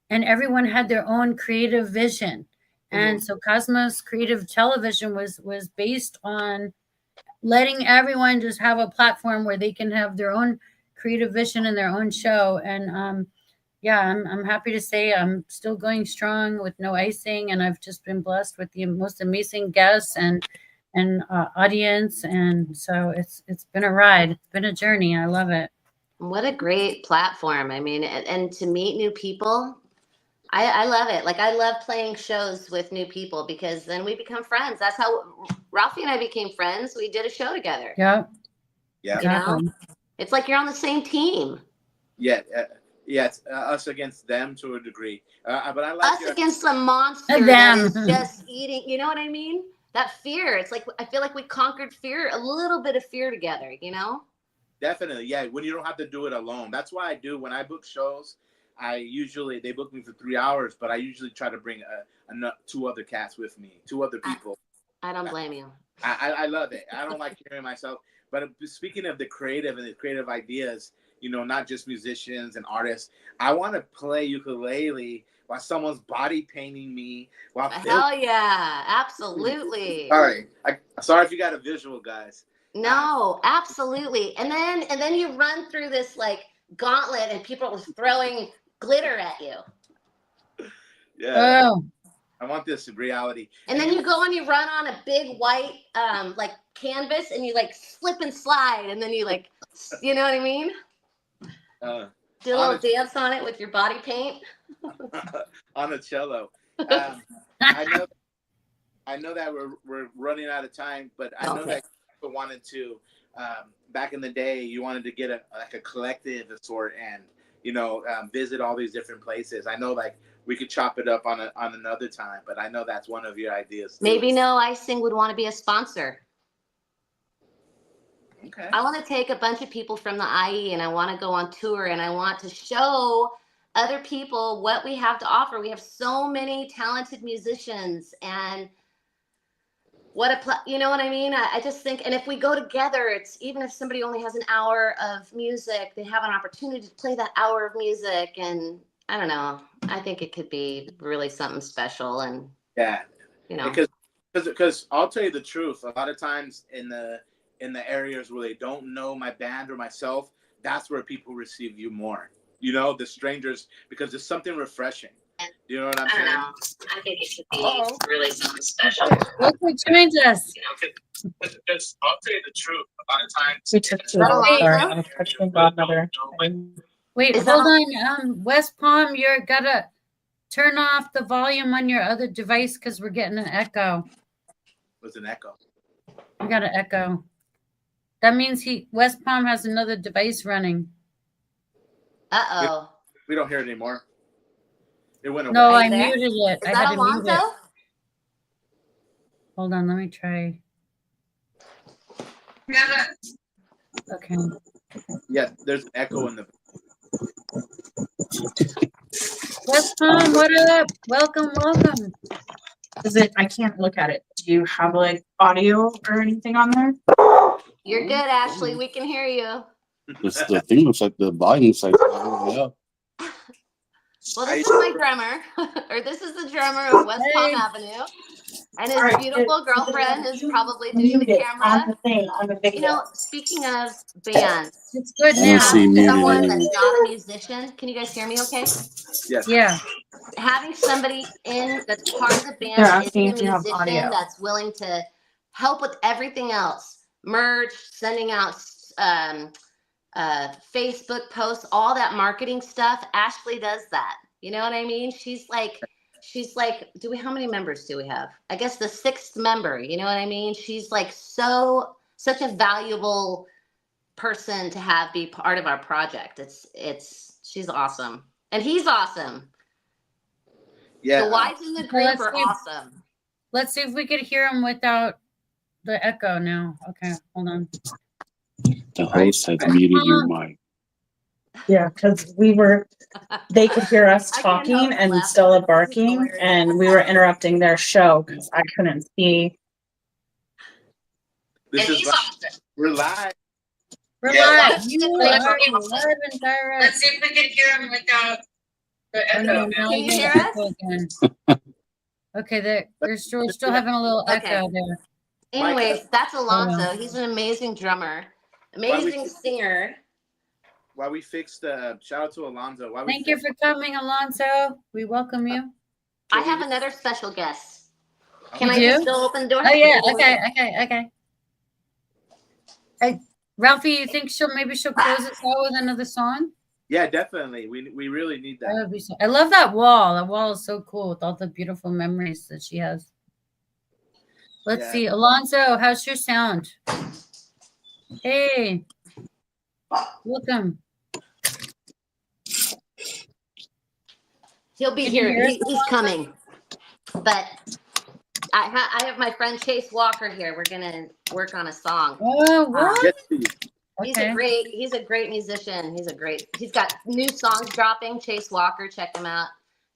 and everyone had their own creative vision. And so Cosmos Creative Television was based on letting everyone just have a platform where they can have their own creative vision and their own show. And yeah, I'm happy to say I'm still going strong with no icing, and I've just been blessed with the most amazing guests and audience, and so it's been a ride. It's been a journey. I love it. What a great platform. I mean, and to meet new people. I love it. Like, I love playing shows with new people because then we become friends. That's how Ralphie and I became friends. We did a show together. Yeah. Yeah. You know, it's like you're on the same team. Yeah. It's us against them to a degree. But I like us against some monster that is just eating. You know what I mean? That fear. It's like, I feel like we conquered fear, a little bit of fear together, Definitely. Yeah. When you don't have to do it alone. That's why I do when I book shows. They book me for 3 hours, but I usually try to bring two other cats with me, two other people. I don't blame you. I love it. I don't like hearing myself. But speaking of the creative and the creative ideas, not just musicians and artists, I want to play ukulele while someone's body painting me. Hell yeah, absolutely. Sorry if you got a visual, guys. No, absolutely. And then you run through this like gauntlet, and people are throwing glitter at you. Yeah. Oh. I want this reality. And then you go and you run on a big white like canvas, and you like slip and slide, and then you like, you know what I mean? Do a little dance on it with your body paint. On a cello. I know that we're running out of time, but I know that you wanted to back in the day, you wanted to get a collective of sort and visit all these different places. I know we could chop it up on another time, but I know that's one of your ideas too. Maybe No Icing would want to be a sponsor. Okay. I want to take a bunch of people from the IE, and I want to go on tour, and I want to show other people what we have to offer. We have so many talented musicians, and you know what I mean? I just think, and if we go together, it's even if somebody only has an hour of music, they have an opportunity to play that hour of music. And I don't know, I think it could be really something special. And yeah, because I'll tell you the truth, a lot of times in the areas where they don't know my band or myself, that's where people receive you more, the strangers, because there's something refreshing. You know what I'm saying? I don't know. I think it should be really something special. Look who joins us. Because I'll tell you the truth. A lot of times. Wait, hold on. West Palm, you're gotta turn off the volume on your other device because we're getting an echo. What's an echo? We got an echo. That means West Palm has another device running. Uh-oh. We don't hear it anymore. It went away. No, I muted it. Is that Alonso? Hold on, let me try. Okay. Yeah, there's an echo in the. West Palm, what up? Welcome. I can't look at it. Do you have like audio or anything on there? You're good, Ashley. We can hear you. The thing looks like the volume's like yeah. Well, this is my drummer, or this is the drummer of West Palm Avenue, and his beautiful girlfriend is probably doing the camera. On the video. Speaking of bands, it's good now. Someone that's not a musician. Can you guys hear me? Okay. Yes. Yeah. Having somebody that's part of the band is a musician that's willing to help with everything else, merch, sending out Facebook posts, all that marketing stuff. Ashley does that. You know what I mean? She's like, how many members do we have? I guess the 6th member, you know what I mean? She's like such a valuable person to have be part of our project. She's awesome. And he's awesome. Yeah. The wives in the group are awesome. Let's see if we could hear him without the echo now. Okay, hold on. The host has muted your mic. Yeah, because they could hear us I can't help talking but and laugh. Stella This is barking, hilarious. and we were interrupting their show because I couldn't see. This is we're live. We're Yeah. live. Let's You see are if we can- live and direct. Let's see if we can hear him without the Oh, no, echo. now Can you you get hear an echo again. Okay, we're still having a little echo there. Anyways, that's Alonso. Hold on. He's an amazing drummer, amazing singer. While we fixed shout out to Alonzo. Thank you for coming, Alonso. We welcome you. I have another special guest. Can You I do? just still open the door? Oh yeah, okay. Hey, Ralphie, you think she'll close us out with another song? Yeah, definitely. We really need That that. would be so. I love that wall. That wall is so cool with all the beautiful memories that she has. Let's see, Alonso, how's your sound? Hey, welcome. He'll be Can you here. hear us, He's coming. But I have my friend Chase Walker here. We're gonna work on a song. Oh, what? Yes, please. He's a great musician. He's got new songs dropping. Chase Walker, check him out.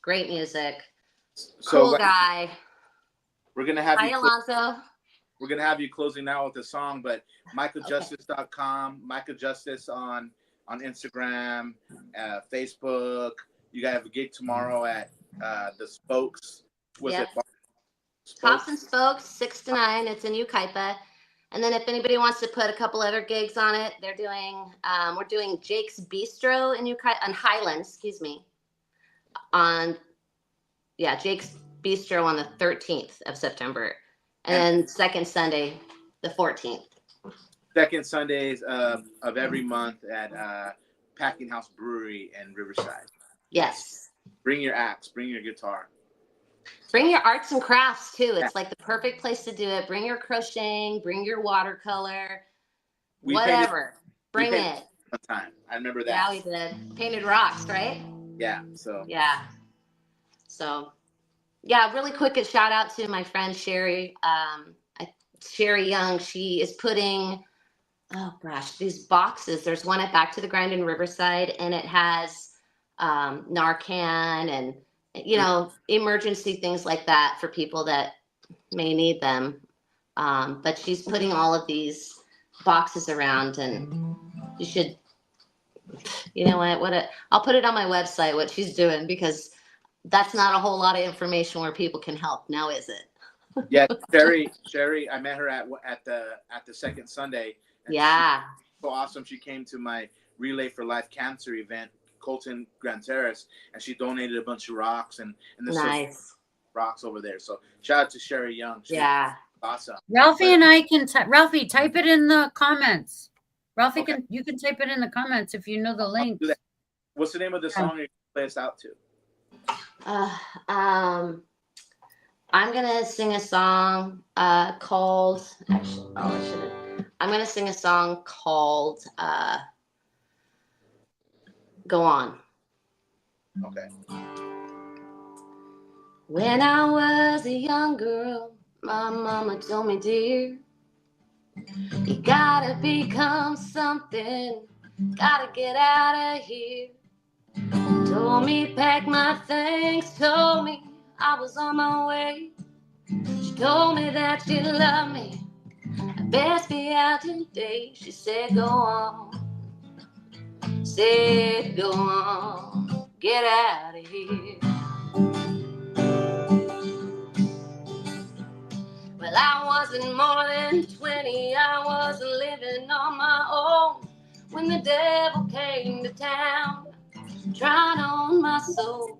Great music. Cool guy. We're gonna have Hi, Alonso. We're gonna have you closing out with the song, but MicahJustice.com, Micah Justice on Instagram, Facebook. You guys have a gig tomorrow at the Spokes. Was it Tops and Spokes, 6 to 9. It's in Ukaipa. And then if anybody wants to put a couple other gigs on it, we're doing Jake's Bistro in on Highland, Jake's Bistro on the 13th of September. And then second Sunday, the 14th. Second Sundays of every month at Packing House Brewery in Riverside. Yes. Bring your axe, bring your guitar. Bring your arts and crafts too. It's like the perfect place to do it. Bring your crocheting, bring your watercolor, whatever. Bring it. One time. I remember that. Yeah, we did. Painted rocks, right? Yeah. So. Yeah. So, yeah, really quick a shout out to my friend Sherry. Sherry Young. She is putting, these boxes. There's one at Back to the Grind in Riverside, and it has Narcan and emergency things like that for people that may need them. But she's putting all of these boxes around, and you should, I'll put it on my website, what she's doing, because that's not a whole lot of information where people can help now, is it? Yeah, Sherry, I met her at the second Sunday. Yeah. So awesome. She came to my Relay for Life cancer event, Colton Grand Terrace, and she donated a bunch of rocks and Nice rocks over there. So shout out to Sherry Young. She's awesome. Ralphie and I can Ralphie, type it in the comments. Ralphie, you can type it in the comments if you know the link. What's the name of the song you play us out to? I'm gonna sing a song called. I'm gonna sing a song called "Go On." Okay. When I was a young girl, my mama told me, dear, you gotta become something, gotta get out of here. Told me pack my things, told me I was on my way. She told me that she loved me, I best be out today. She said, go on, said, go on, get out of here. Well, I wasn't more than 20, I wasn't living on my own when the devil came to town, trying on my soul.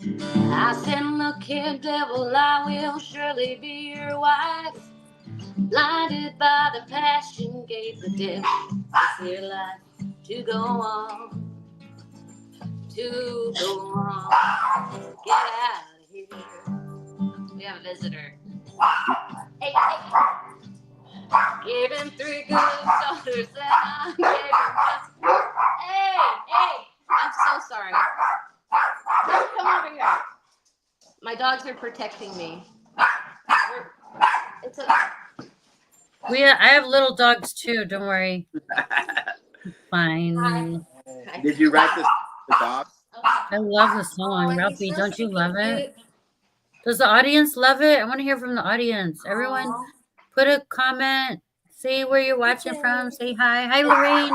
I said, look here, devil, I will surely be your wife. Blinded by the passion, gave the devil this here life to go on, to go on. Get out of here. We have a visitor. Hey, hey. Gave him 3 good shoulders and I gave him just. Hey, I'm so sorry. Come over here. My dogs are protecting me. It's okay. I have little dogs too. Don't worry. Fine. Hi. Did you write the dog? I love the song. Ralphie, don't you love it? Does the audience love it? I want to hear from the audience. Everyone, put a comment. Say where you're watching from. Say hi. Hi, Lorraine.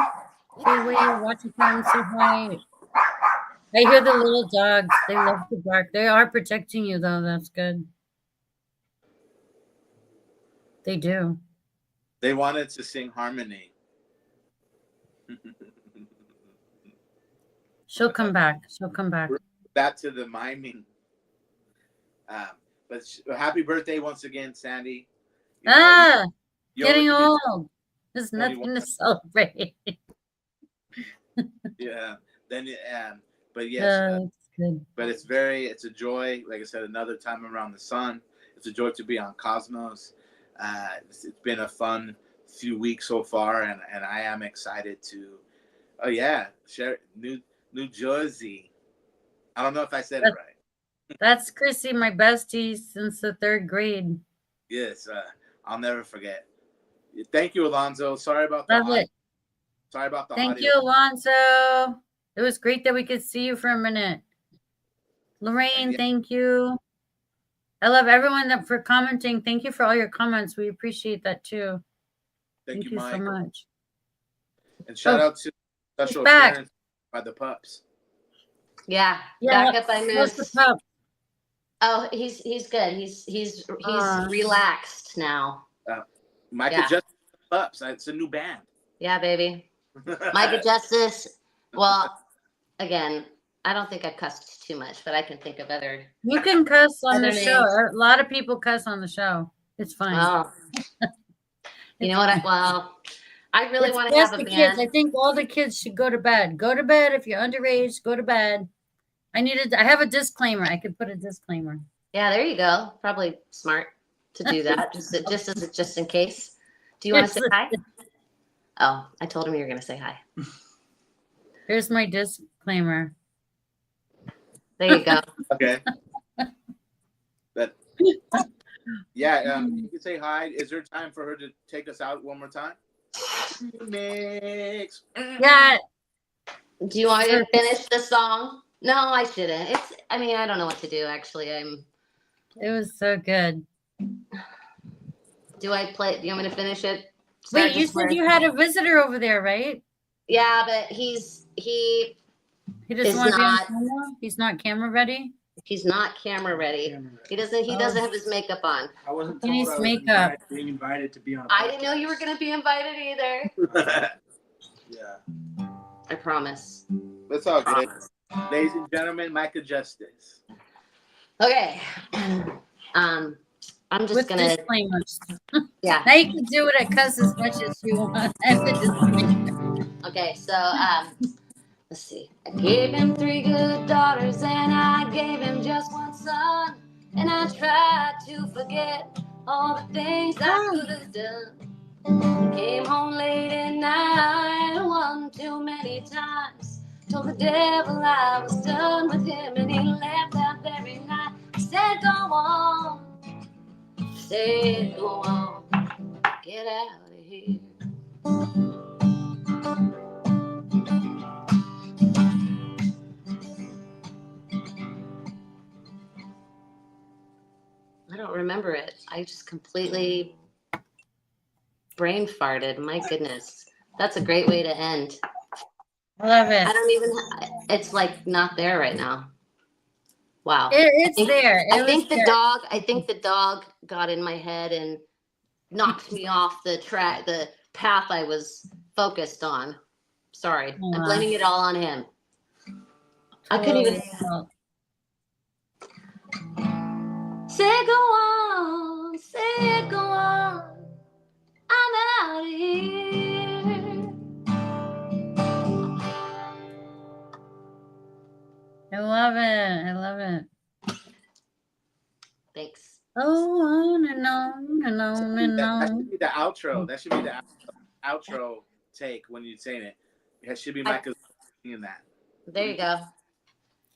Say where you're watching from. Say hi. I hear the little dogs. They love to bark. They are protecting you, though. That's good. They do. They wanted to sing harmony. She'll come back. She'll come back. Back to the miming. But happy birthday once again, Sandie. Getting old. There's nothing to celebrate. Yeah. Then, but yes. It's good. But it's a joy. Like I said, another time around the sun. It's a joy to be on Cosmos. It's been a fun few weeks so far, and I am excited to. Oh yeah, share New Jersey. I don't know if I said it right. That's Chrissy, my bestie since the 3rd grade. Yes, I'll never forget. Thank you, Alonzo. Sorry about the Love it. Sorry about the Thank audio. you, Alonzo. It was great that we could see you for a minute. Lorraine, thank you. I love everyone for commenting. Thank you for all your comments. We appreciate that too. Thank you so much. And shout out to special back. appearance by the pups. Yeah, back up by Moose. Oh, he's good. He's relaxed now. Micah Justice pups. It's a new band. Yeah, baby. Micah Justice. Well, again, I don't think I've cussed too much, but I can think of other. You can cuss on the names. show. A lot of people cuss on the show. It's fine. Oh. You know what? I really want to have a band. Kids. I think all the kids should go to bed. Go to bed if you're underage. Go to bed. I have a disclaimer. I could put a disclaimer. Yeah, there you go. Probably smart to do that, just in case. Do you want to say hi? Oh, I told him you were going to say hi. Here's my disclaimer. There you go. Okay. Yeah, you can say hi. Is there time for her to take us out one more time? Mix. Yeah. Do you want me to finish the song? No, I shouldn't. I don't know what to do, actually. It was so good. Do you want me to finish it? Wait, you said you had a visitor over there, right? Yeah, but he doesn't want to be on camera? He's not camera ready? He's not camera ready. He doesn't have his makeup on. I wasn't He told needs I was makeup. being invited to be on. I didn't know you were going to be invited either. Yeah. I promise. That's all good. Ladies and gentlemen, Micah Justice. Okay. I'm just With gonna disclaimers. Yeah. Now you can do it at cuss as much as you want. Okay, so let's see. I gave him 3 good daughters and I gave him just 1 son. And I tried to forget all the things I could have done. Came home late at night, 1 too many times. Told the devil I was done with him and he left that very night. He said, go on. Said, go on. Get out of here. I don't remember it. I just completely brain farted. My goodness. That's a great way to end. I love it. I don't even, it's like not there right now. Wow. It's there. I think the dog got in my head and knocked me off the path I was focused on. Sorry. I'm blaming it all on him. I couldn't even say go on. I'm out of here. I love it. Thanks. Oh, on and on and on and That on. should be the outro. That should be the outro take when you're saying it. It should be Micah singing that. There you go.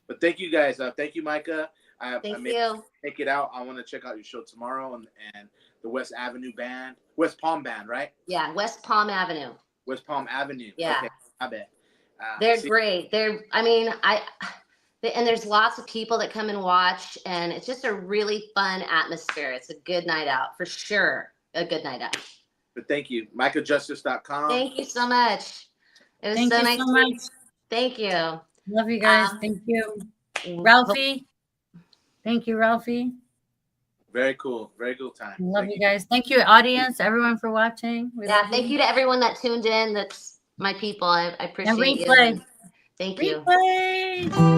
But thank you guys. Thank you, Micah. Thank you. Take it out. I want to check out your show tomorrow and the West Palm Band, right? Yeah, West Palm Avenue. West Palm Avenue. Yeah. Okay, I bet. They're See, great. And there's lots of people that come and watch, and it's just a really fun atmosphere. It's a good night out for sure. A good night out. but thank you, MicahJustice.com. Thank you so much. It was Thank so you nice so to meet. much. Thank you. Love you guys. Thank you. Ralphie. Thank you, Ralphie. Very cool time. Love Thank you guys. Thank you, audience, everyone for watching. We Yeah, love thank you to everyone that tuned in. That's my people. I And appreciate you. replay. And thank you. Replay.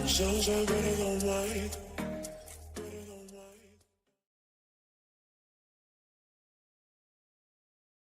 Shows already on white.